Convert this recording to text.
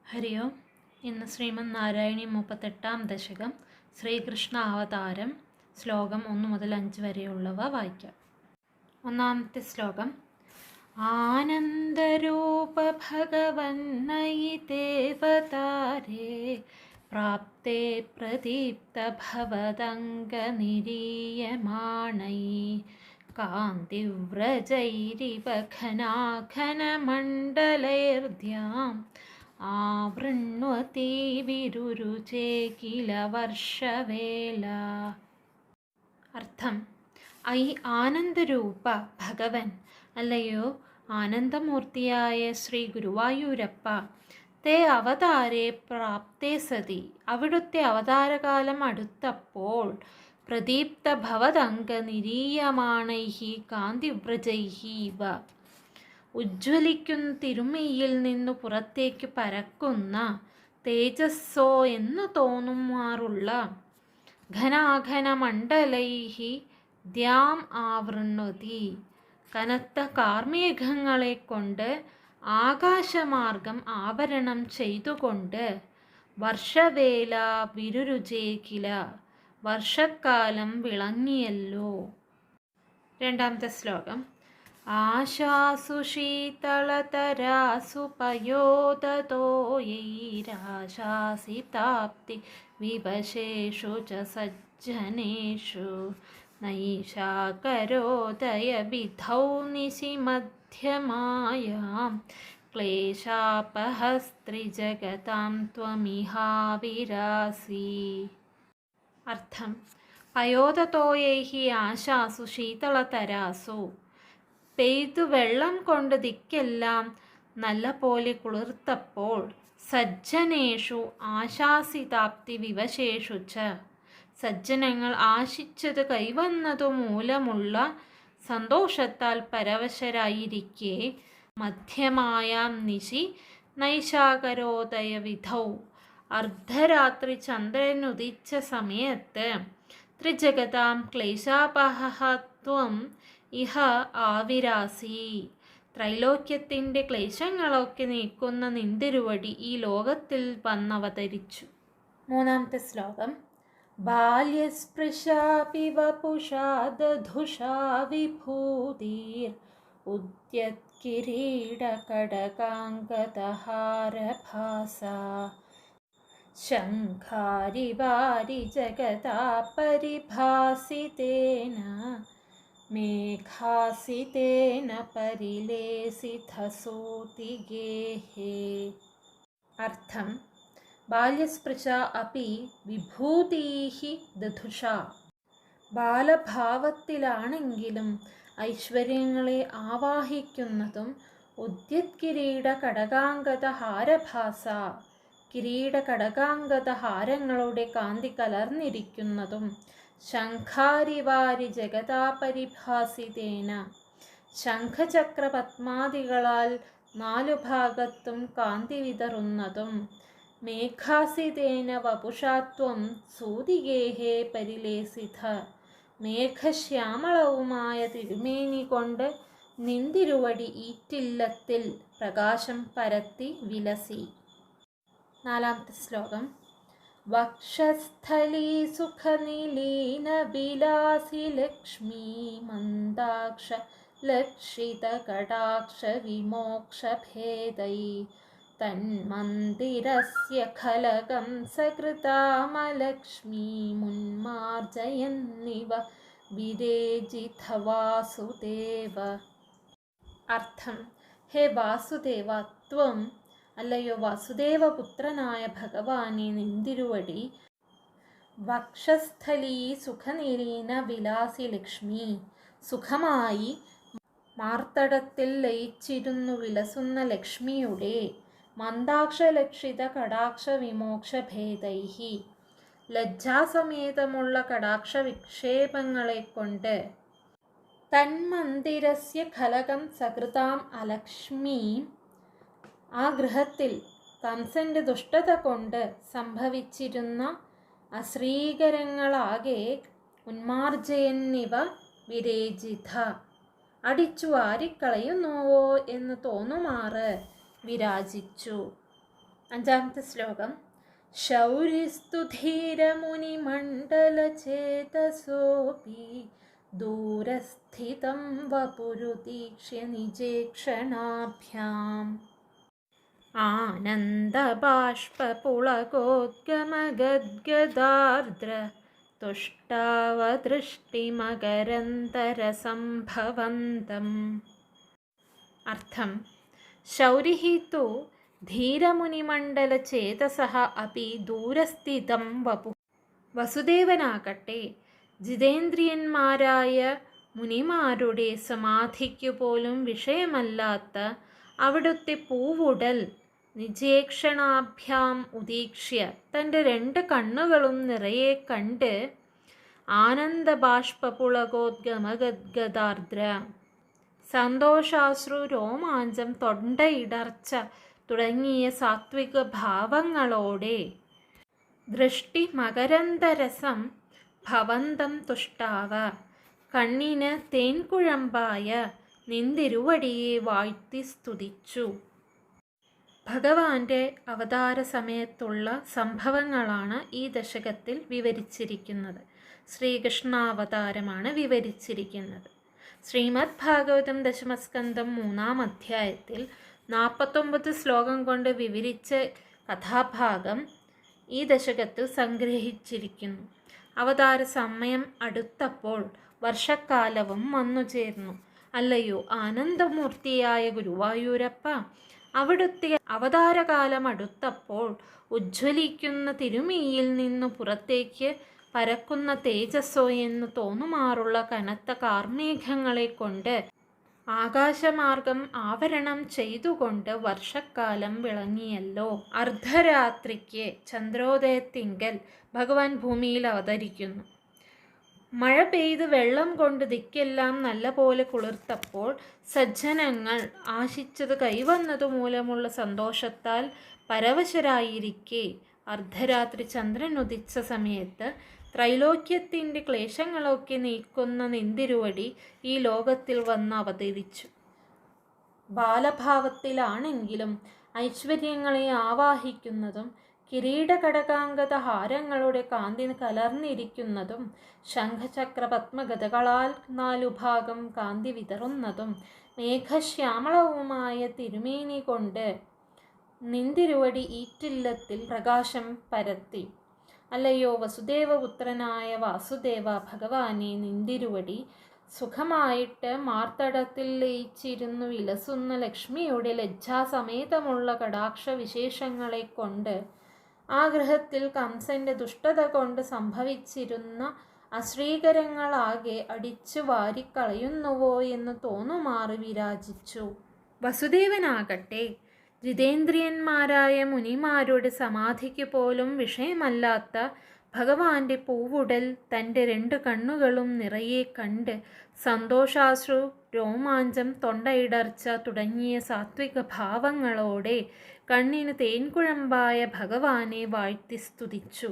ഹരി ഓം. ഇന്ന് ശ്രീമദ് നാരായണീയം 38-ാം ദശകം ശ്രീകൃഷ്ണ അവതാരം ശ്ലോകം 1 മുതൽ 5 വരെയുള്ളവ വായിക്കാം. ഒന്നാമത്തെ ശ്ലോകം. ആനന്ദരൂപ ഭഗവന്നയി ദേവതാരേ പ്രാപ്തേ പ്രദീപ്ത ഭവദംഗനിരീയമാണൈ കാന്തിവ്രജൈരിവ ഘനാഘനമണ്ഡലൈർദ്യാം ആവൃണ്വതി വിരുരുചേ കില വർഷവേല. അർത്ഥം: ഐ ആനന്ദരൂപ ഭഗവൻ, അല്ലയോ ആനന്ദമൂർത്തിയായ ശ്രീ ഗുരുവായൂരപ്പ, തേ അവതാരേ പ്രാപ്തേ സതി, അവിടുത്തെ അവതാരകാലം അടുത്തപ്പോൾ, പ്രദീപ്ത ഭവദംഗ നിരീയമാണൈഹി കാന്തിവ്രജൈഹി ഇവ, ഉജ്ജ്വലിക്കുന്ന തിരുമയിൽ നിന്നു പുറത്തേക്ക് പരക്കുന്ന തേജസ്സോ എന്ന് തോന്നുമാറുള്ള ഘനാഘന മണ്ഡലൈഹി ദ്യാം ആവൃണ്വതി, കനത്ത കാർമേഘങ്ങളെ കൊണ്ട് ആകാശമാർഗം ആവരണം ചെയ്തുകൊണ്ട്, വർഷവേല വിരുരുചേ കില, വർഷക്കാലം വിളങ്ങിയല്ലോ. രണ്ടാമത്തെ ശ്ലോകം. ആശാസു ശീതളതരാസു പയോദതോയൈരാശാസി താപ്തി വിവശേഷു ച സജ്ജനേഷു നൈഷാകരോദയ വിധൗ നിശി മധ്യമായാം ക്ലേശാപഹസ്ത്രിജഗതാം ത്വമിഹാവിരാസി. അർത്ഥം: പയോദതോയൈഹി ആശാസു ശീതളതരാസു, പെയ്തു വെള്ളം കൊണ്ട് ദിക്കെല്ലാം നല്ല പോലെ കുളിർത്തപ്പോൾ, സജ്ജനേഷു ആശാസിതാപ്തി വിവശേഷു ച, സജ്ജനങ്ങൾ ആശിച്ചത് കൈവന്നതു മൂലമുള്ള സന്തോഷത്താൽ പരവശരായിരിക്കെ, മധ്യമായാം നിശി നൈശാകരോദയ വിധൗ, അർദ്ധരാത്രി ചന്ദ്രനുദിച്ച സമയത്ത്, ത്രിജഗതാം ക്ലേശാപഹത്വം ഇഹ ആവിരാസി, ത്രൈലോക്യത്തിൻ്റെ ക്ലേശങ്ങളൊക്കെ നീക്കുന്ന നിന്തിരുവടി ഈ ലോകത്തിൽ വന്നവതരിച്ചു. മൂന്നാമത്തെ ശ്ലോകം. ബാല്യസ്പൃശാപി വപുഷാ ദധുഷാ വിഭൂതിർ ഉദ്യത്കിരീടകടകാംഗതഹാരഭാസാ ശംഖാരിവാരി ജഗതാ പരിഭാസിതേന മേഘാസിതേന പരിലേസിതസൂതിഗേഹേ. അർത്ഥം: ബാല്യസ്പൃശ അപി വിഭൂതീഹി ദധുഷാ, ബാലഭാവത്തിലാണെങ്കിലും ഐശ്വര്യങ്ങളെ ആവാഹിക്കുന്നതും, ഉദ്യത്കിരീട കടകാംഗത ഹാരഭാസ, കിരീട കടകാംഗത ഹാരങ്ങളുടെ കാന്തി കലർന്നിരിക്കുന്നതും, ശംഖാരിവാരി ജഗതാ പരിഭാസിതേന, ശംഖചക്ര പത്മാദികളാൽ നാലുഭാഗത്തും കാന്തി വിതറുന്നതും, മേഘാസിതേന വപുഷാത്വം സൂതിഗേഹേ പരിലേസിത, മേഘശ്യാമളവുമായ തിരുമേനി കൊണ്ട് നിന്തിരുവടി ഈറ്റില്ലത്തിൽ പ്രകാശം പരത്തി വിലസി. നാലാമത്തെ ശ്ലോകം. വക്ഷസ്ഥലീ സുഖനിലീന വിലാസി ലക്ഷ്മീ മന്ദാക്ഷ ലക്ഷിത കടാക്ഷ വിമോക്ഷഭേദൈ തന്മന്ദിരസ്യ ഖലകം സകൃതാമലക്ഷ്മീമുന്മാർജയന്നിവ വിരേജിത വാസുദേവ. അർത്ഥം: ഹേ വാസുദേവ, ത്വം, അല്ലയോ വാസുദേവപുത്രനായ ഭഗവാനെ നിന്തിരുവടി, വക്ഷസ്ഥലീ സുഖനിലീന വിലാസി ലക്ഷ്മി, സുഖമായി മാർത്തടത്തിൽ ലയിച്ചിരുന്നു വിലസുന്ന ലക്ഷ്മിയുടെ, മന്ദാക്ഷലക്ഷിത കടാക്ഷ വിമോക്ഷഭേദൈഹി, ലജ്ജാസമേതമുള്ള കടാക്ഷ വിക്ഷേപങ്ങളെ കൊണ്ട്, തന്മന്ദിരസ്യ ഖലകം സകൃതാം അലക്ഷ്മീ, ആ ഗൃഹത്തിൽ കംസന്റെ ദുഷ്ടത കൊണ്ട് സംഭവിച്ചിരുന്ന അശ്രീകരങ്ങളാകെ ഉന്മാർജയന്നിവ വിരേജിത, അടിച്ചു വാരിക്കളയുന്നുവോ എന്ന് തോന്നുമാറ് വിരാജിച്ചു. അഞ്ചാമത്തെ ശ്ലോകം. ശൗരിസ്തു ധീരമുനിമണ്ഡലചേതസോപി ദൂരസ്ഥിതം വപുരുദീക്ഷ്യ നിജേക്ഷണാഭ്യാം ആനന്ദബാഷ്പപുളകോദ്ഗമഗദ്ഗദാർദ്ര തുഷ്ടാവദൃഷ്ടിമകരന്തരസംഭവന്തം. അർത്ഥം: ശൗരിഃ തു ധീരമുനിമണ്ഡലചേതസഃ അപി ദൂരസ്ഥിതം വപു. വസുദേവനാകട്ടെ ജിതേന്ദ്രിയന്മാരായ മുനിമാരുടെ സമാധിക്കു പോലും വിഷയമല്ലാത്ത അവിടുത്തെ പൂവുടൽ നിജേക്ഷണാഭ്യാം ഉദീക്ഷ്യ തൻ്റെ 2 കണ്ണുകളും നിറയെ കണ്ട് ആനന്ദബാഷ്പപുളകോദ്ഗമഗദ്ഗദാർദ്ര സന്തോഷാശ്രു രോമാഞ്ചം തൊണ്ടയിടർച്ച തുടങ്ങിയ സാത്വിക ഭാവങ്ങളോടെ ദൃഷ്ടി മകരന്തരസം ഭവന്തം തുഷ്ടാവ കണ്ണിന് തേൻകുഴമ്പായ നിന്തിരുവടിയെ വാഴ്ത്തി സ്തുതിച്ചു. ഭഗവാന്റെ അവതാര സമയത്തുള്ള സംഭവങ്ങളാണ് ഈ ദശകത്തിൽ വിവരിച്ചിരിക്കുന്നത്. ശ്രീകൃഷ്ണാവതാരമാണ് വിവരിച്ചിരിക്കുന്നത്. ശ്രീമദ് ഭാഗവതം ദശമസ്കന്ധം 3-ാം അധ്യായത്തിൽ 49 ശ്ലോകം കൊണ്ട് വിവരിച്ച കഥാഭാഗം ഈ ദശകത്തിൽ സംഗ്രഹിച്ചിരിക്കുന്നു. അവതാര സമയം അടുത്തപ്പോൾ വർഷക്കാലവും വന്നുചേർന്നു. അല്ലയോ ആനന്ദമൂർത്തിയായ ഗുരുവായൂരപ്പ, അവിടുത്തെ അവതാരകാലം അടുത്തപ്പോൾ ഉജ്ജ്വലിക്കുന്ന തിരുമേയിൽ നിന്നു പുറത്തേക്ക് പരക്കുന്ന തേജസ്സോ എന്ന് തോന്നുമാറുള്ള കനത്ത കാർമേഘങ്ങളെ കൊണ്ട് ആകാശമാർഗം ആവരണം ചെയ്തുകൊണ്ട് വർഷക്കാലം വിളങ്ങിയല്ലോ. അർദ്ധരാത്രിക്ക് ചന്ദ്രോദയത്തിങ്കൽ ഭഗവാൻ ഭൂമിയിൽ അവതരിക്കുന്നു. മഴ പെയ്ത് വെള്ളം കൊണ്ട് ദിക്കെല്ലാം നല്ലപോലെ കുളിർത്തപ്പോൾ സജ്ജനങ്ങൾ ആശിച്ചത് കൈവന്നതു മൂലമുള്ള സന്തോഷത്താൽ പരവശരായിരിക്കെ അർദ്ധരാത്രി ചന്ദ്രൻ ഉദിച്ച സമയത്ത് ത്രൈലോക്യത്തിൻ്റെ ക്ലേശങ്ങളൊക്കെ നീക്കുന്ന നിന്തിരുവടി ഈ ലോകത്തിൽ വന്ന് അവതരിച്ചു. ബാലഭാവത്തിലാണെങ്കിലും ഐശ്വര്യങ്ങളെ ആവാഹിക്കുന്നതും കിരീടകടകാംഗത ഹാരങ്ങളുടെ കാന്തി കലർന്നിരിക്കുന്നതും ശംഖചക്ര പത്മഗതകളാൽ 4 ഭാഗം കാന്തി വിതറുന്നതും മേഘശ്യാമളവുമായ തിരുമേനി കൊണ്ട് നിന്തിരുവടി ഈറ്റില്ലത്തിൽ പ്രകാശം പരത്തി. അല്ലയോ വസുദേവപുത്രനായ വാസുദേവ ഭഗവാനെ, നിന്തിരുവടി സുഖമായിട്ട് മാർത്തടത്തിൽ ലയിച്ചിരുന്നു വിലസുന്ന ലക്ഷ്മിയുടെ ലജ്ജാസമേതമുള്ള കടാക്ഷ വിശേഷങ്ങളെ കൊണ്ട് ആ ഗൃഹത്തിൽ കംസന്റെ ദുഷ്ടത കൊണ്ട് സംഭവിച്ചിരുന്ന അശ്രീകരങ്ങളാകെ അടിച്ചു വാരിക്കളയുന്നുവോ എന്ന് തോന്നുമാറി വിരാജിച്ചു. വസുദേവനാകട്ടെ ജിതേന്ദ്രിയന്മാരായ മുനിമാരുടെ സമാധിക്ക് പോലും വിഷയമല്ലാത്ത ഭഗവാന്റെ പൂവുടൽ തൻ്റെ 2 കണ്ണുകളും നിറയെ കണ്ട് സന്തോഷാശ്രു രോമാഞ്ചം തൊണ്ടയിടർച്ച തുടങ്ങിയ സാത്വിക ഭാവങ്ങളോടെ കണ്ണിന് തേൻകുഴമ്പായ ഭഗവാനെ വാഴ്ത്തി സ്തുതിച്ചു.